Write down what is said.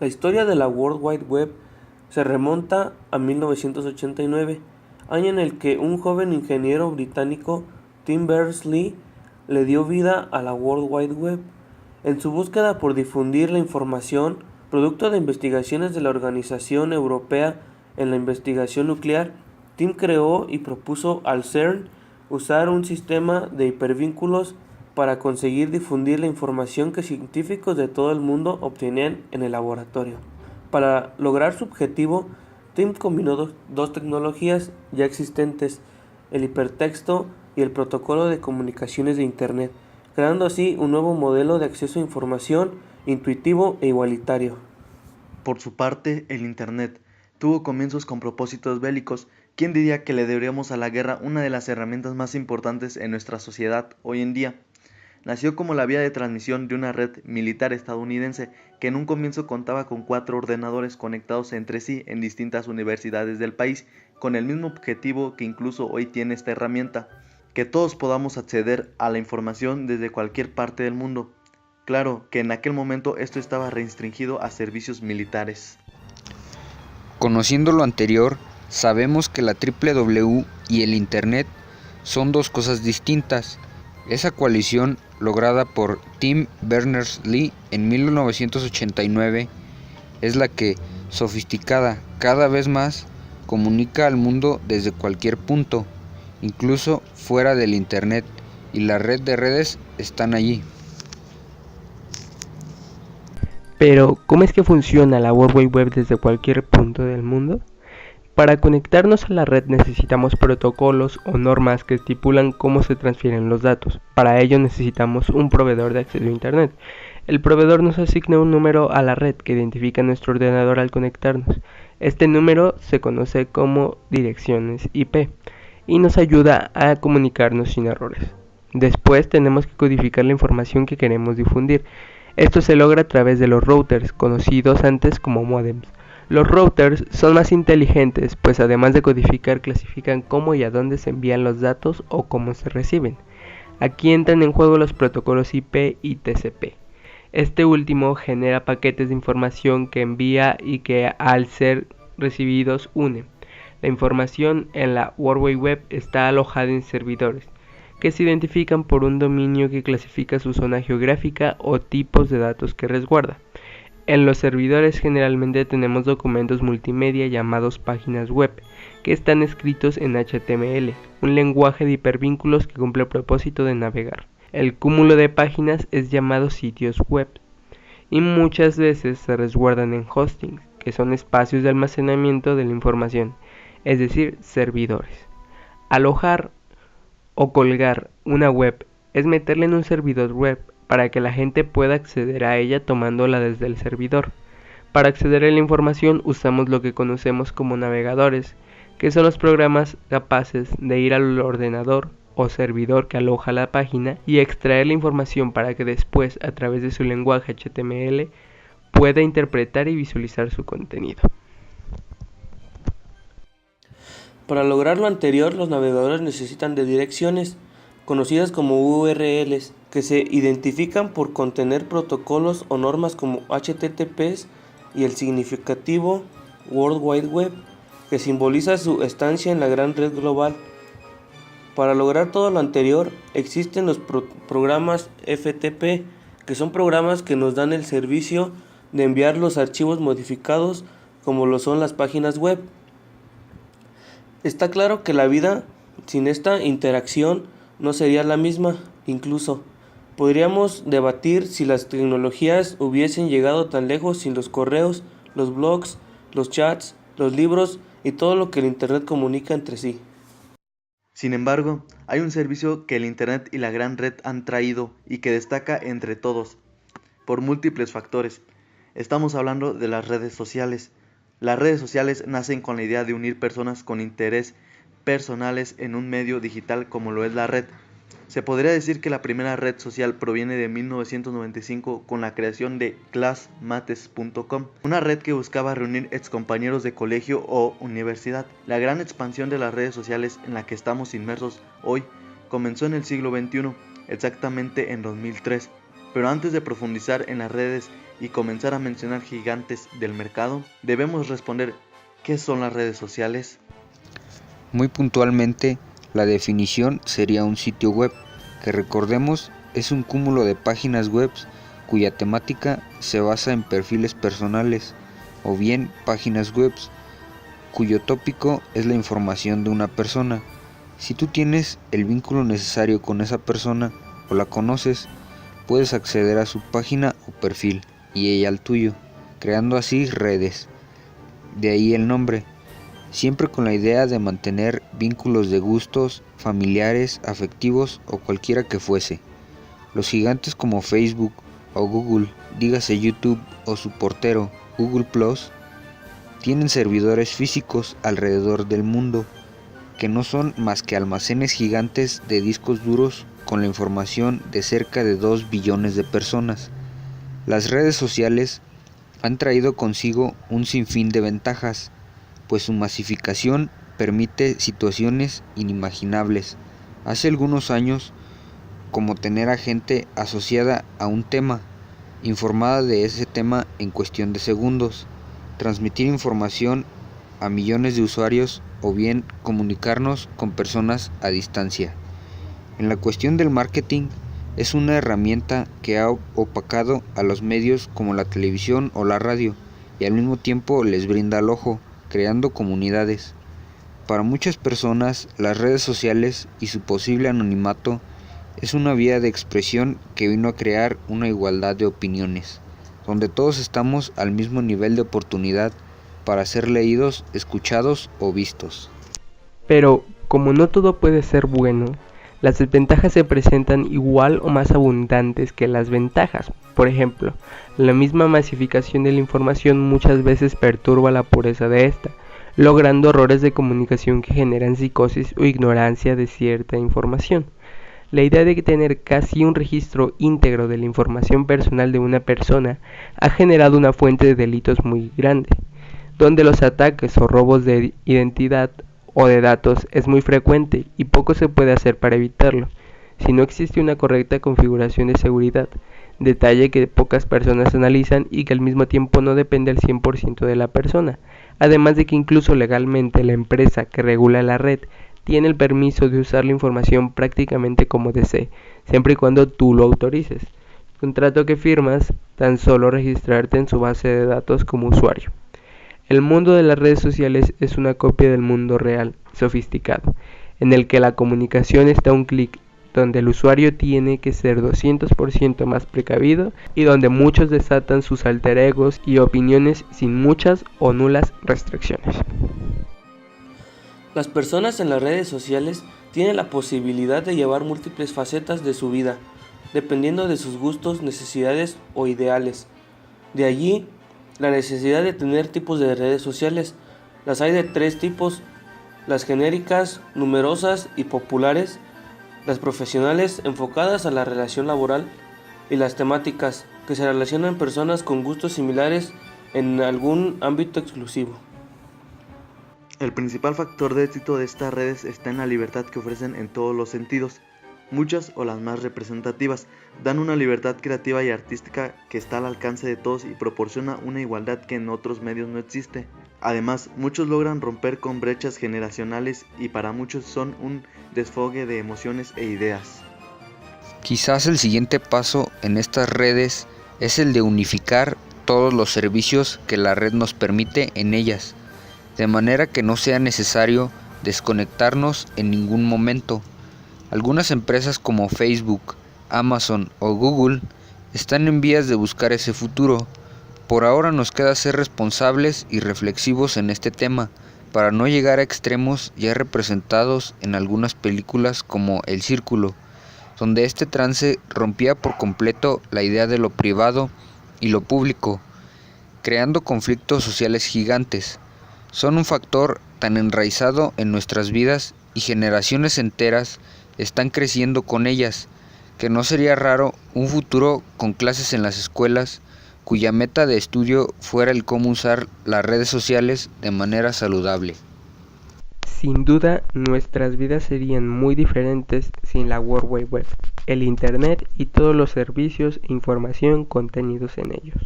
La historia de la World Wide Web se remonta a 1989, año en el que un joven ingeniero británico, Tim Berners-Lee, le dio vida a la World Wide Web. En su búsqueda por difundir la información, producto de investigaciones de la Organización Europea en la Investigación Nuclear, Tim creó y propuso al CERN usar un sistema de hipervínculos para conseguir difundir la información que científicos de todo el mundo obtenían en el laboratorio. Para lograr su objetivo, Tim combinó dos tecnologías ya existentes, el hipertexto y el protocolo de comunicaciones de Internet, creando así un nuevo modelo de acceso a información intuitivo e igualitario. Por su parte, el Internet tuvo comienzos con propósitos bélicos. ¿Quién diría que le deberíamos a la guerra una de las herramientas más importantes en nuestra sociedad hoy en día? Nació como la vía de transmisión de una red militar estadounidense que en un comienzo contaba con 4 ordenadores conectados entre sí en distintas universidades del país, con el mismo objetivo que incluso hoy tiene esta herramienta: que todos podamos acceder a la información desde cualquier parte del mundo. Claro que en aquel momento esto estaba restringido a servicios militares. Conociendo lo anterior, sabemos que la WWW y el Internet son dos cosas distintas. Esa coalición, lograda por Tim Berners-Lee en 1989, es la que, sofisticada cada vez más, comunica al mundo desde cualquier punto, incluso fuera del Internet, y la red de redes están allí. Pero, ¿cómo es que funciona la World Wide Web desde cualquier punto del mundo? Para conectarnos a la red necesitamos protocolos o normas que estipulan cómo se transfieren los datos. Para ello necesitamos un proveedor de acceso a Internet. El proveedor nos asigna un número a la red que identifica nuestro ordenador al conectarnos. Este número se conoce como direcciones IP y nos ayuda a comunicarnos sin errores. Después tenemos que codificar la información que queremos difundir. Esto se logra a través de los routers, conocidos antes como módems. Los routers son más inteligentes, pues además de codificar, clasifican cómo y a dónde se envían los datos o cómo se reciben. Aquí entran en juego los protocolos IP y TCP. Este último genera paquetes de información que envía y que al ser recibidos une. La información en la World Wide Web está alojada en servidores, que se identifican por un dominio que clasifica su zona geográfica o tipos de datos que resguarda. En los servidores generalmente tenemos documentos multimedia llamados páginas web, que están escritos en HTML, un lenguaje de hipervínculos que cumple el propósito de navegar. El cúmulo de páginas es llamado sitios web, y muchas veces se resguardan en hostings, que son espacios de almacenamiento de la información, es decir, servidores. Alojar o colgar una web es meterla en un servidor web para que la gente pueda acceder a ella tomándola desde el servidor. Para acceder a la información usamos lo que conocemos como navegadores, que son los programas capaces de ir al ordenador o servidor que aloja la página y extraer la información para que después, a través de su lenguaje HTML, pueda interpretar y visualizar su contenido. Para lograr lo anterior, los navegadores necesitan de direcciones, conocidas como URLs, que se identifican por contener protocolos o normas como HTTPS y el significativo World Wide Web, que simboliza su estancia en la gran red global. Para lograr todo lo anterior, existen los programas FTP, que son programas que nos dan el servicio de enviar los archivos modificados, como lo son las páginas web. Está claro que la vida sin esta interacción no sería la misma. Incluso podríamos debatir si las tecnologías hubiesen llegado tan lejos sin los correos, los blogs, los chats, los libros y todo lo que el Internet comunica entre sí. Sin embargo, hay un servicio que el Internet y la gran red han traído y que destaca entre todos, por múltiples factores. Estamos hablando de las redes sociales. Las redes sociales nacen con la idea de unir personas con interés personales en un medio digital como lo es la red. Se podría decir que la primera red social proviene de 1995 con la creación de classmates.com, una red que buscaba reunir excompañeros de colegio o universidad. La gran expansión de las redes sociales en la que estamos inmersos hoy comenzó en el siglo XXI, exactamente en 2003. Pero antes de profundizar en las redes y comenzar a mencionar gigantes del mercado, debemos responder ¿qué son las redes sociales? Muy puntualmente, la definición sería un sitio web, que recordemos es un cúmulo de páginas web cuya temática se basa en perfiles personales, o bien páginas web cuyo tópico es la información de una persona. Si tú tienes el vínculo necesario con esa persona o la conoces, puedes acceder a su página o perfil y ella al tuyo, creando así redes. De ahí el nombre, siempre con la idea de mantener vínculos de gustos, familiares, afectivos o cualquiera que fuese. Los gigantes como Facebook o Google, dígase YouTube o su portero Google Plus, tienen servidores físicos alrededor del mundo, que no son más que almacenes gigantes de discos duros con la información de cerca de 2 billones de personas. Las redes sociales han traído consigo un sinfín de ventajas, pues su masificación permite situaciones inimaginables hace algunos años, como tener a gente asociada a un tema, informada de ese tema en cuestión de segundos, transmitir información a millones de usuarios o bien comunicarnos con personas a distancia. En la cuestión del marketing, es una herramienta que ha opacado a los medios como la televisión o la radio y al mismo tiempo les brinda al ojo, creando comunidades. Para muchas personas, las redes sociales y su posible anonimato es una vía de expresión que vino a crear una igualdad de opiniones, donde todos estamos al mismo nivel de oportunidad para ser leídos, escuchados o vistos. Pero, como no todo puede ser bueno, las desventajas se presentan igual o más abundantes que las ventajas. Por ejemplo, la misma masificación de la información muchas veces perturba la pureza de esta, logrando errores de comunicación que generan psicosis o ignorancia de cierta información. La idea de tener casi un registro íntegro de la información personal de una persona ha generado una fuente de delitos muy grande, donde los ataques o robos de identidad o de datos es muy frecuente y poco se puede hacer para evitarlo, si no existe una correcta configuración de seguridad, detalle que pocas personas analizan y que al mismo tiempo no depende al 100% de la persona, además de que incluso legalmente la empresa que regula la red tiene el permiso de usar la información prácticamente como desee, siempre y cuando tú lo autorices. Contrato que firmas tan solo registrarte en su base de datos como usuario. El mundo de las redes sociales es una copia del mundo real, sofisticado, en el que la comunicación está a un clic, donde el usuario tiene que ser 200% más precavido y donde muchos desatan sus alter egos y opiniones sin muchas o nulas restricciones. Las personas en las redes sociales tienen la posibilidad de llevar múltiples facetas de su vida, dependiendo de sus gustos, necesidades o ideales. De allí, la necesidad de tener tipos de redes sociales. Las hay de 3 tipos: las genéricas, numerosas y populares, las profesionales enfocadas a la relación laboral y las temáticas, que se relacionan personas con gustos similares en algún ámbito exclusivo. El principal factor de éxito de estas redes está en la libertad que ofrecen en todos los sentidos. Muchas o las más representativas dan una libertad creativa y artística que está al alcance de todos y proporciona una igualdad que en otros medios no existe. Además, muchos logran romper con brechas generacionales y para muchos son un desfogue de emociones e ideas. Quizás el siguiente paso en estas redes es el de unificar todos los servicios que la red nos permite en ellas, de manera que no sea necesario desconectarnos en ningún momento. Algunas empresas como Facebook, Amazon o Google están en vías de buscar ese futuro. Por ahora nos queda ser responsables y reflexivos en este tema, para no llegar a extremos ya representados en algunas películas como El Círculo, donde este trance rompía por completo la idea de lo privado y lo público, creando conflictos sociales gigantes. Son un factor tan enraizado en nuestras vidas y generaciones enteras están creciendo con ellas, que no sería raro un futuro con clases en las escuelas cuya meta de estudio fuera el cómo usar las redes sociales de manera saludable. Sin duda, nuestras vidas serían muy diferentes sin la World Wide Web, el Internet y todos los servicios e información contenidos en ellos.